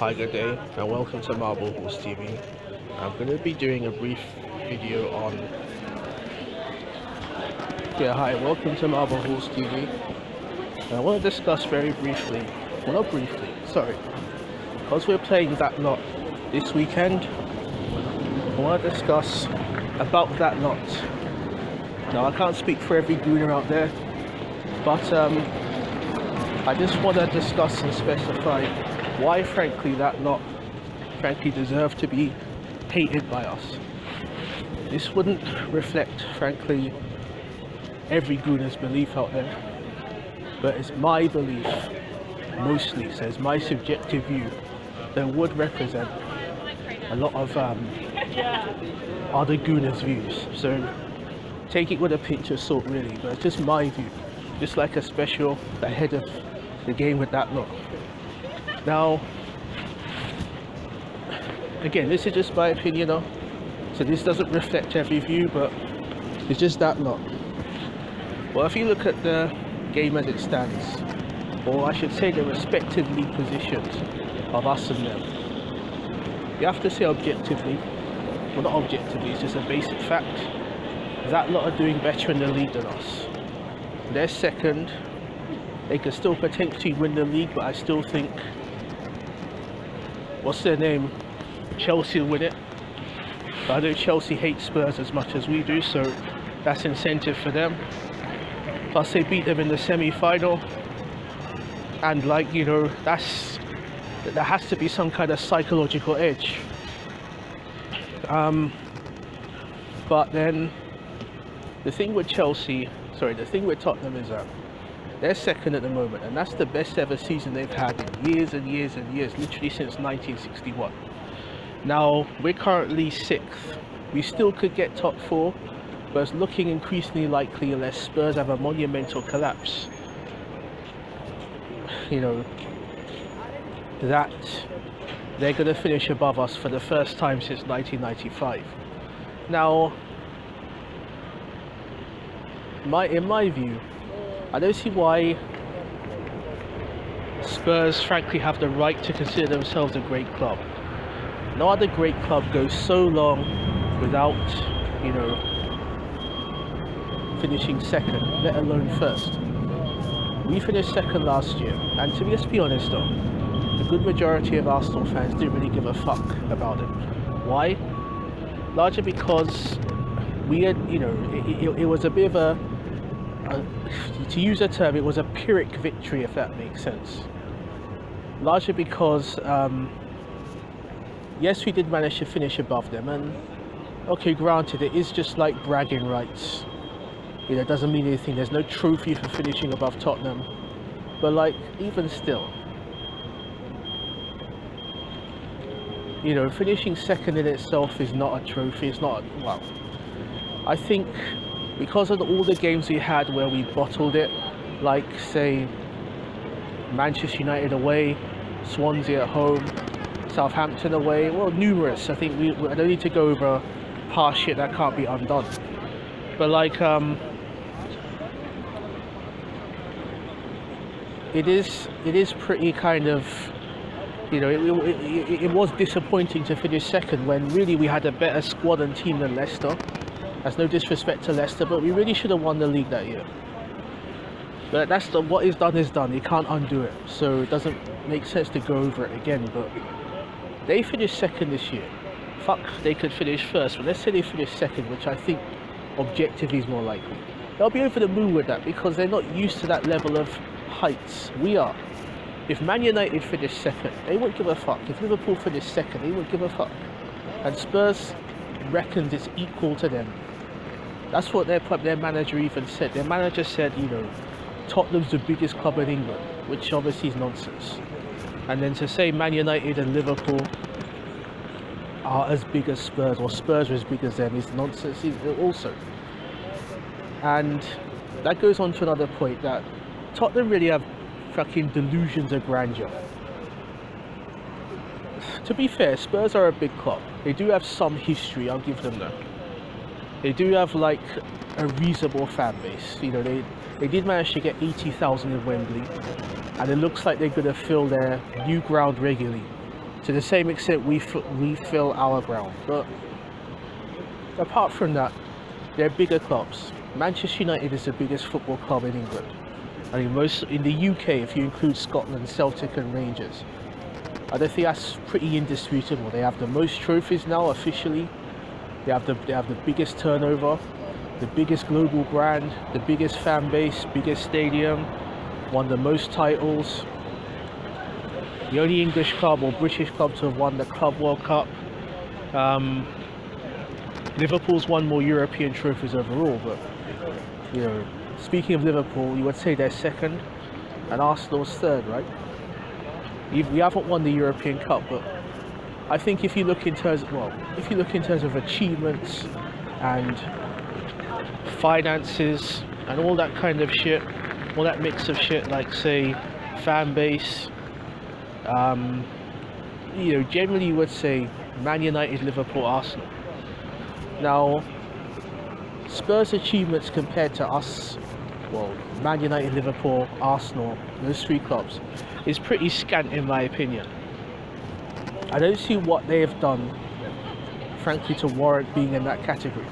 Hi, good day, and welcome to Marble Horse TV. I'm going to be doing a brief video on... Hi, welcome to Marble Horse TV. And I want to discuss very briefly, well not briefly, sorry, because we're playing that lot this weekend, I want to discuss about that lot. Now, I can't speak for every gooner out there, but I just want to discuss and specify why, frankly, that lot, deserve to be hated by us. This wouldn't reflect, frankly, every gooner's belief out there, but it's my belief, mostly, so it's my subjective view, that would represent a lot of other gooners' views. So take it with a pinch of salt, really, but it's just my view, just like a special ahead of the game with that lot. Now, again, this is just my opinion, so this doesn't reflect every view, but it's just that lot. Well, if you look at the game as it stands, or I should say the respective league positions of us and them, you have to say objectively, well not objectively, it's just a basic fact, that lot are doing better in the league than us. They're second, they could still potentially win the league, but I still think, what's their name, Chelsea will win it. But I know Chelsea hate Spurs as much as we do, so that's incentive for them. Plus they beat them in the semi-final, and like, you know, there has to be some kind of psychological edge. But then the thing with the thing with Tottenham is that they're second at the moment, and that's the best ever season they've had in years and years and years, literally since 1961. Now, we're currently 6th. We still could get top 4, but it's looking increasingly likely unless Spurs have a monumental collapse, you know, that they're going to finish above us for the first time since 1995. Now, in my view, I don't see why Spurs frankly have the right to consider themselves a great club. No other great club goes so long without, you know, finishing second, let alone first. We finished second last year, and to just be honest though, the good majority of Arsenal fans didn't really give a fuck about it. Why? Largely because we had, you know, it was a bit of to use a term, it was a Pyrrhic victory, if that makes sense. Largely because, yes, we did manage to finish above them, and okay, granted, it is just like bragging rights. You know, it doesn't mean anything. There's no trophy for finishing above Tottenham, but like, even still, you know, finishing second in itself is not a trophy. It's not, well, I think because of all the games we had where we bottled it, like say Manchester United away, Swansea at home, Southampton away, well, numerous. I think I don't need to go over past shit that can't be undone, but like it is pretty kind of, you know, it was disappointing to finish second when really we had a better squad and team than Leicester. That's no disrespect to Leicester, but we really should have won the league that year. But that's what is done is done. You can't undo it, so it doesn't make sense to go over it again. But they finished second this year. Fuck, they could finish first, but let's say they finish second, which I think objectively is more likely. They'll be over the moon with that because they're not used to that level of heights. We are. If Man United finished second, they won't give a fuck. If Liverpool finished second, they won't give a fuck. And Spurs reckons it's equal to them. That's what their manager even said. Their manager said, you know, Tottenham's the biggest club in England, which obviously is nonsense. And then to say Man United and Liverpool are as big as Spurs, or Spurs are as big as them, is nonsense also. And that goes on to another point, that Tottenham really have fucking delusions of grandeur. To be fair, Spurs are a big club. They do have some history, I'll give them that. They do have like a reasonable fan base. You know, they did manage to get 80,000 in Wembley, and it looks like they're going to fill their new ground regularly. To the same extent, we fill our ground. But apart from that, they're bigger clubs. Manchester United is the biggest football club in England. I mean, most in the UK, if you include Scotland, Celtic and Rangers. I don't think that's pretty indisputable. They have the most trophies now officially. They have the biggest turnover, the biggest global brand, the biggest fan base, biggest stadium, won the most titles. The only English club or British club to have won the Club World Cup. Liverpool's won more European trophies overall, but you know, speaking of Liverpool, you would say they're second, and Arsenal's third, right? We haven't won the European Cup, but I think if you look in terms of achievements and finances and all that kind of shit, all that mix of shit, like say fan base, you know, generally you would say Man United, Liverpool, Arsenal. Now, Spurs' achievements compared to us, well, Man United, Liverpool, Arsenal, those three clubs, is pretty scant in my opinion. I don't see what they have done, frankly, to warrant being in that category.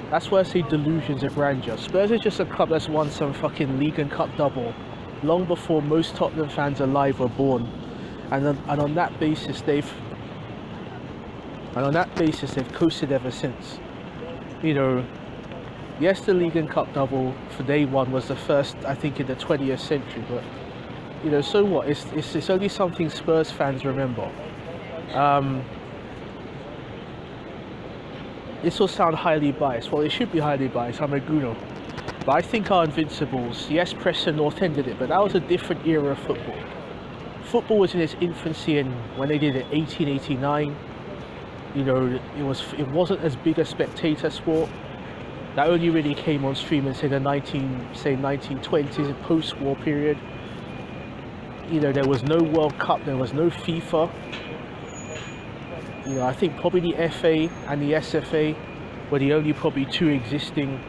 That's why I say delusions of grandeur. Spurs is just a club that's won some fucking league and cup double long before most Tottenham fans alive were born, and on that basis they've coasted ever since. You know, yes, the league and cup double for day one was the first, I think, in the 20th century, but you know, so what? It's only something Spurs fans remember. This will sound highly biased. Well, it should be highly biased. I'm a Gooner. But I think our Invincibles, yes, Preston North End did it, but that was a different era of football. Football was in its infancy, and when they did it 1889, you know, it wasn't as big a spectator sport. That only really came on stream in say the 1920s, post-war period. You know, there was no World Cup, there was no FIFA. You know, I think probably the FA and the SFA were the only probably two existing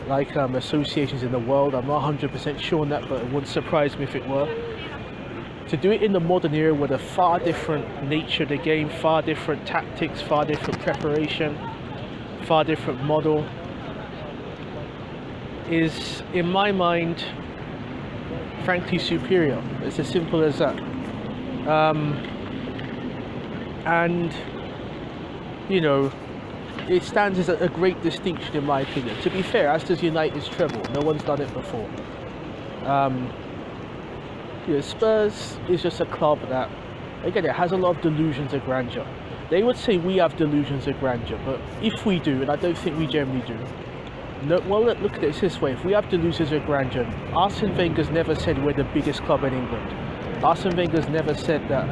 like associations in the world. I'm not 100% sure on that, but it wouldn't surprise me if it were. To do it in the modern era with a far different nature of the game, far different tactics, far different preparation, far different model, is, in my mind, frankly superior. It's as simple as that. And you know, it stands as a great distinction in my opinion. To be fair, as does United's treble. No one's done it before. You know, Spurs is just a club that, again, it has a lot of delusions of grandeur. They would say we have delusions of grandeur, but if we do, and I don't think we generally do, no, well, look at it this way. If we have delusions of grandeur, Arsene Wenger's never said we're the biggest club in England. Arsene Wenger's never said that.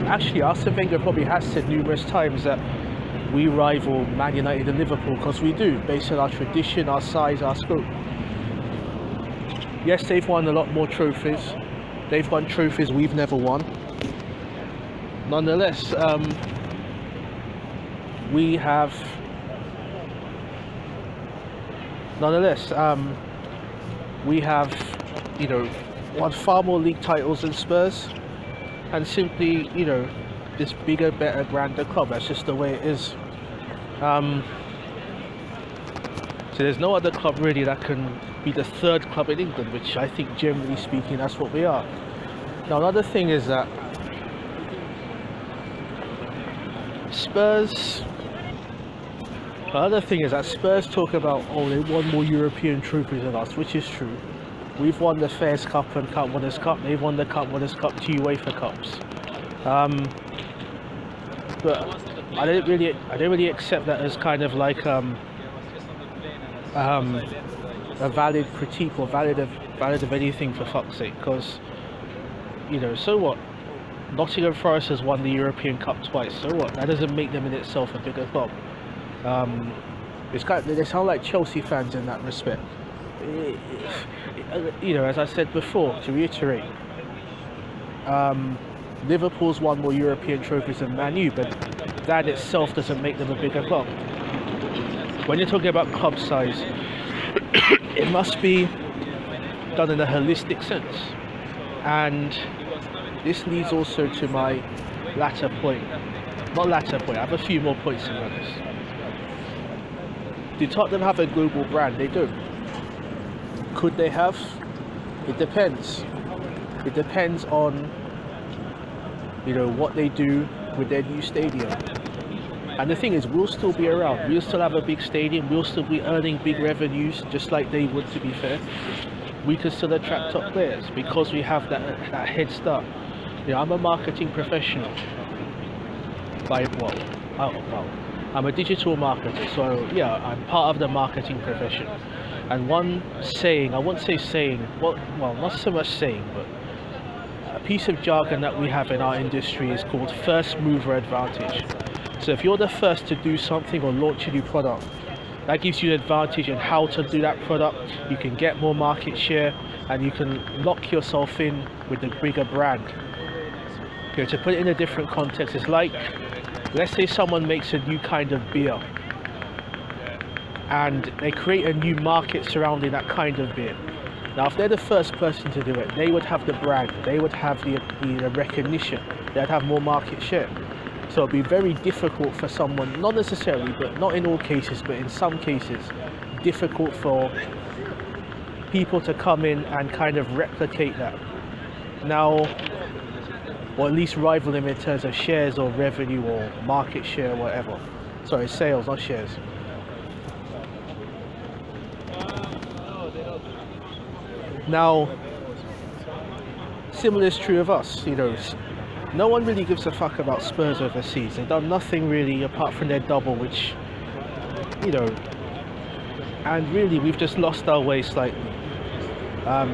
Actually, Arsene Wenger probably has said numerous times that we rival Man United and Liverpool, because we do, based on our tradition, our size, our scope. Yes, they've won a lot more trophies. They've won trophies we've never won. Nonetheless, we have you know, won far more league titles than Spurs, and simply, you know, this bigger, better, grander club. That's just the way it is. So there's no other club really that can be the third club in England, which I think, generally speaking, that's what we are. Now, another thing is that Spurs talk about, oh, they won more European trophies than us, which is true. We've won the Fairs Cup and Cup Winners' Cup. They've won the Cup Winners' Cup, 2 UEFA Cups. But I don't really accept that as kind of like a valid critique or valid of anything, for fuck's sake. Because, you know, so what? Nottingham Forest has won the European Cup twice. So what? That doesn't make them in itself a bigger club. They sound like Chelsea fans in that respect. You know, as I said before, to reiterate, Liverpool's won more European trophies than Man U, but that itself doesn't make them a bigger club. When you're talking about club size, it must be done in a holistic sense. And this leads also to my latter point. Not latter point, I have a few more points to be honest. Do Tottenham have a global brand? They don't. Could they have? It depends. It depends on, you know, what they do with their new stadium. And the thing is, we'll still be around. We'll still have a big stadium. We'll still be earning big revenues, just like they would, to be fair. We can still attract top players because we have that head start. You know, I'm a marketing professional. I'm a digital marketer, so yeah, I'm part of the marketing profession. And one saying, I won't say saying, well, not so much saying, but a piece of jargon that we have in our industry is called first mover advantage. So if you're the first to do something or launch a new product, that gives you an advantage in how to do that product. You can get more market share and you can lock yourself in with the bigger brand. Okay, to put it in a different context, it's like, let's say someone makes a new kind of beer and they create a new market surrounding that kind of beer. Now, if they're the first person to do it, they would have the brand, they would have the recognition, they'd have more market share. So it'd be very difficult for someone, not necessarily, but not in all cases, but in some cases, difficult for people to come in and kind of replicate that. Now, or at least rival them in terms of shares or revenue or market share or whatever. Sorry, sales, not shares. Now, similar is true of us, you know. No one really gives a fuck about Spurs overseas. They've done nothing really apart from their double, which, you know, and really we've just lost our way slightly.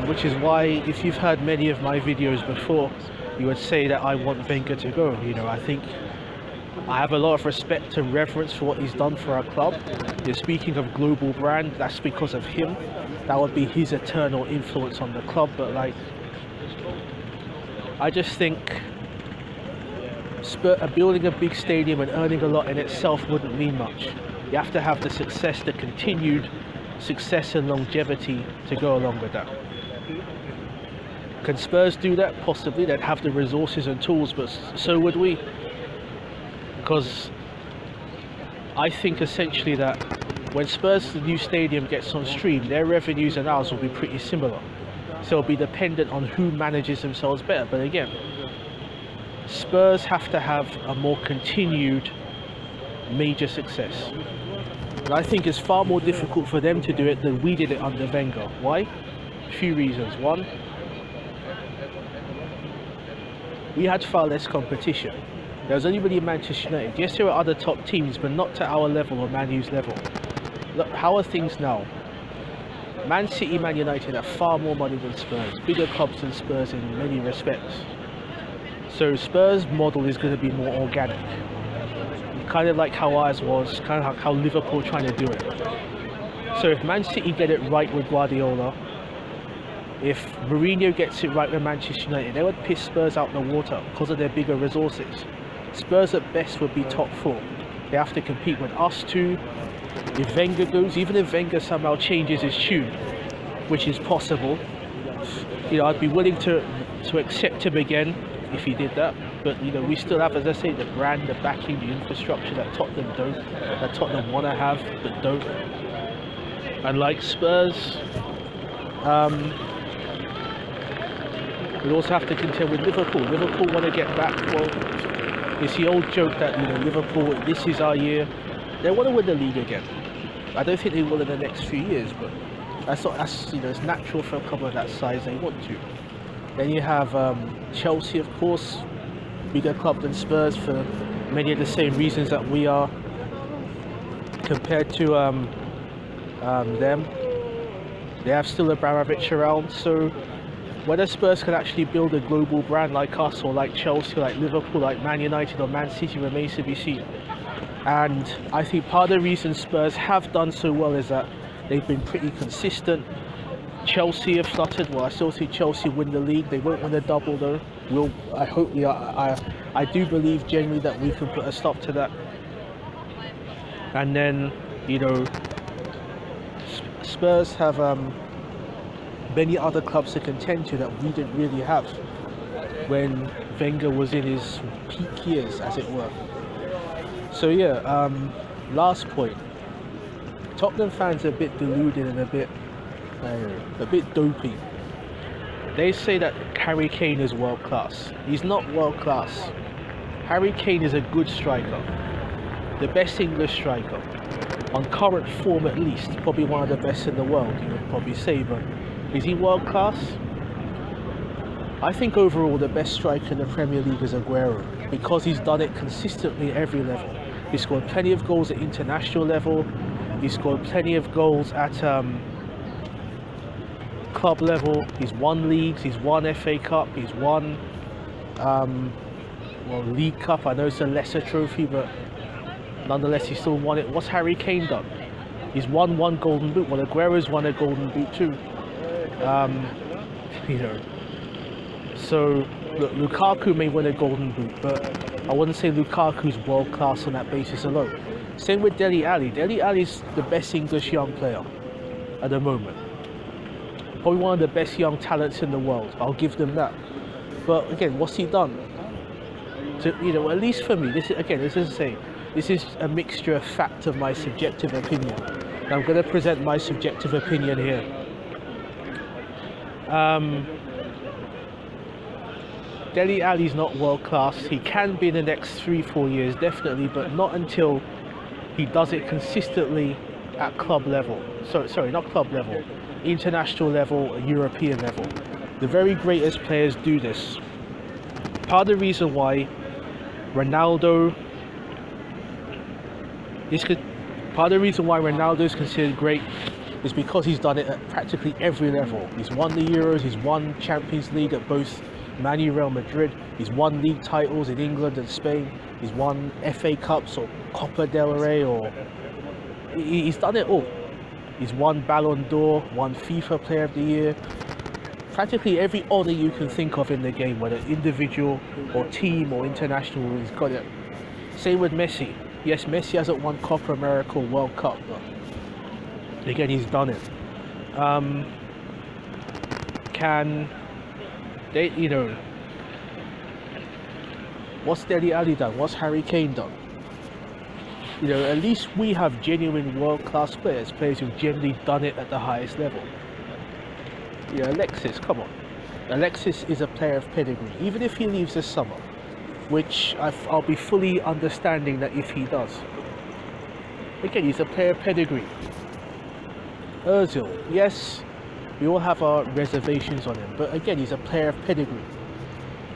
Which is why, if you've heard many of my videos before, you would say that I want Wenger to go. You know, I think I have a lot of respect and reverence for what he's done for our club. You're speaking of global brand, that's because of him. That would be his eternal influence on the club, but like, I just think building a big stadium and earning a lot in itself wouldn't mean much. You have to have the success, the continued success and longevity to go along with that. Can Spurs do that? Possibly. They'd have the resources and tools, but so would we. Because I think essentially that when Spurs' new stadium gets on stream, their revenues and ours will be pretty similar. So it'll be dependent on who manages themselves better. But again, Spurs have to have a more continued major success. And I think it's far more difficult for them to do it than we did it under Wenger. Why? A few reasons. One, we had far less competition. There was only really Manchester United. Yes, there were other top teams, but not to our level or Man U's level. Look, how are things now? Man City, Man United have far more money than Spurs, bigger clubs than Spurs in many respects. So Spurs' model is going to be more organic. Kind of like how ours was, kind of like how Liverpool trying to do it. So if Man City get it right with Guardiola, if Mourinho gets it right with Manchester United, they would piss Spurs out the water because of their bigger resources. Spurs at best would be top four. They have to compete with us too. If Wenger goes, even if Wenger somehow changes his tune, which is possible, you know, I'd be willing to accept him again if he did that. But you know, we still have, as I say, the brand, the backing, the infrastructure that Tottenham don't, that Tottenham want to have but don't. And like Spurs, we also have to contend with Liverpool. Liverpool want to get back. Well, it's the old joke that, you know, Liverpool, this is our year. They want to win the league again. I don't think they will in the next few years, but that's you know, it's natural for a club of that size. They want to. Then you have Chelsea, of course, bigger club than Spurs for many of the same reasons that we are. Compared to them, they have still Abramovich around. So whether Spurs can actually build a global brand like us, or like Chelsea, like Liverpool, like Man United or Man City, remains to be seen. And I think part of the reason Spurs have done so well is that they've been pretty consistent. Chelsea have fluttered. Well, I still see Chelsea win the league. They won't win a double though. I do believe genuinely that we can put a stop to that. And then, you know, Spurs have many other clubs to contend to that we didn't really have. When Wenger was in his peak years, as it were. So yeah, last point. Tottenham fans are a bit deluded and a bit dopey. They say that Harry Kane is world class. He's not world class. Harry Kane is a good striker, the best English striker. On current form at least, probably one of the best in the world, you would probably say, but is he world class? I think overall the best striker in the Premier League is Aguero, because he's done it consistently at every level. He's scored plenty of goals at international level, he's scored plenty of goals at club level, he's won leagues, he's won FA Cup, he's won well, League Cup. I know it's a lesser trophy, but nonetheless he still won it. What's Harry Kane done? He's won one Golden Boot. Well, Aguero's won a Golden Boot too. You know, so look, Lukaku may win a Golden Boot, but I wouldn't say Lukaku's world class on that basis alone. Same with Dele Alli. Dele Alli's the best English young player at the moment. Probably one of the best young talents in the world. I'll give them that. But again, what's he done? So, you know, at least for me, this is a mixture of fact of my subjective opinion. And I'm going to present my subjective opinion here. Dele Alli's not world class. He can be in the next 3-4 years, definitely, but not until he does it consistently at club level. Sorry, not club level, international level, European level. The very greatest players do this. Part of the reason why Ronaldo is considered great is because he's done it at practically every level. He's won the Euros, he's won Champions League at both Man U, Real Madrid, he's won league titles in England and Spain, he's won FA Cups or Copa del Rey, or he's done it all. He's won Ballon d'Or, won FIFA Player of the Year, practically every honour you can think of in the game, whether individual or team or international, he's got it. Same with Messi. Yes, Messi hasn't won Copa America or World Cup, but again, he's done it. Can they, you know, what's Dele Alli done? What's Harry Kane done? You know, at least we have genuine world-class players who've generally done it at the highest level. Yeah, Alexis, come on. Alexis is a player of pedigree, even if he leaves this summer, which I'll be fully understanding that if he does. Again, he's a player of pedigree. Ozil, yes, we all have our reservations on him, but again, he's a player of pedigree.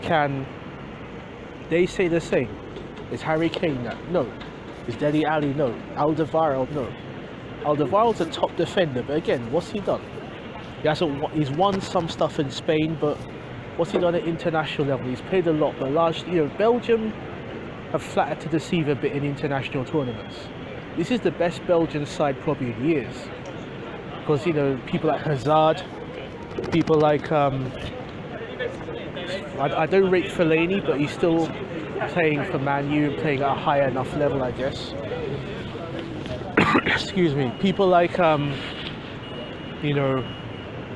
Can they say the same? Is Harry Kane that? No. Is Dele Alli? No. Alderweireld? No. Alderweireld's a top defender, but again, what's he done? He's won some stuff in Spain, but what's he done at international level? He's played a lot, but largely, you know, Belgium have flattered to deceive a bit in international tournaments. This is the best Belgian side probably in years, because, you know, people like Hazard, people like I don't rate Fellaini, but he's still playing for Man U and playing at a high enough level, I guess. Excuse me. People like you know,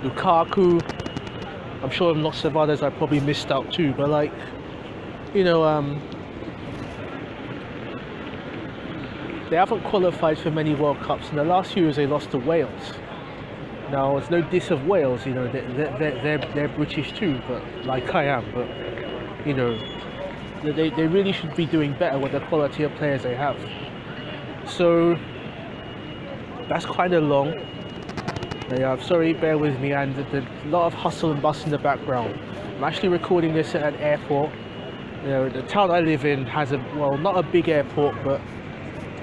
Lukaku. I'm sure lots of others I probably missed out too, but like, you know, they haven't qualified for many World Cups. In the last few years they lost to Wales. Now, it's no diss of Wales, you know, they're British too, but like I am, but you know, they really should be doing better with the quality of players they have. So that's kind of long. Yeah, sorry, bear with me, and there's a lot of hustle and bustle in the background. I'm actually recording this at an airport. You know, the town I live in has a, well, not a big airport, but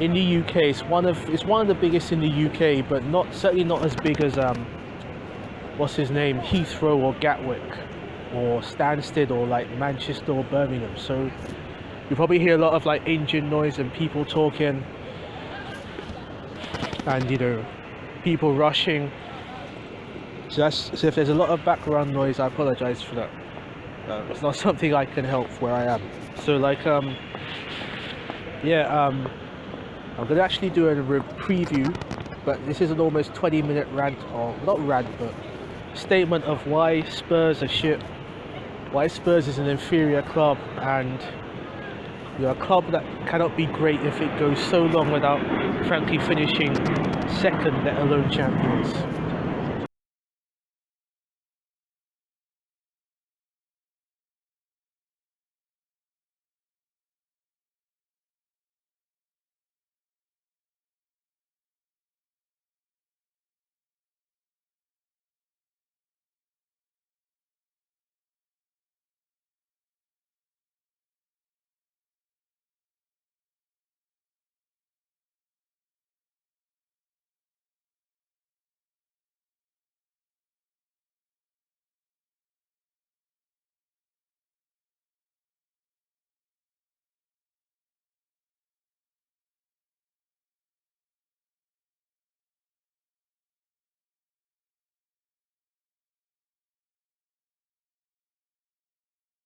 in the UK it's one of the biggest in the UK, but certainly not as big as what's his name, Heathrow or Gatwick or Stansted or like Manchester or Birmingham. So you probably hear a lot of like engine noise and people talking, and you know, people rushing. So if there's a lot of background noise, I apologize for that. It's not something I can help where I am. So like yeah, I'm gonna actually do a preview, but this is an almost 20-minute rant, or not rant, but statement of why Spurs are shit, why Spurs is an inferior club, and you're a club that cannot be great if it goes so long without frankly finishing second, let alone champions.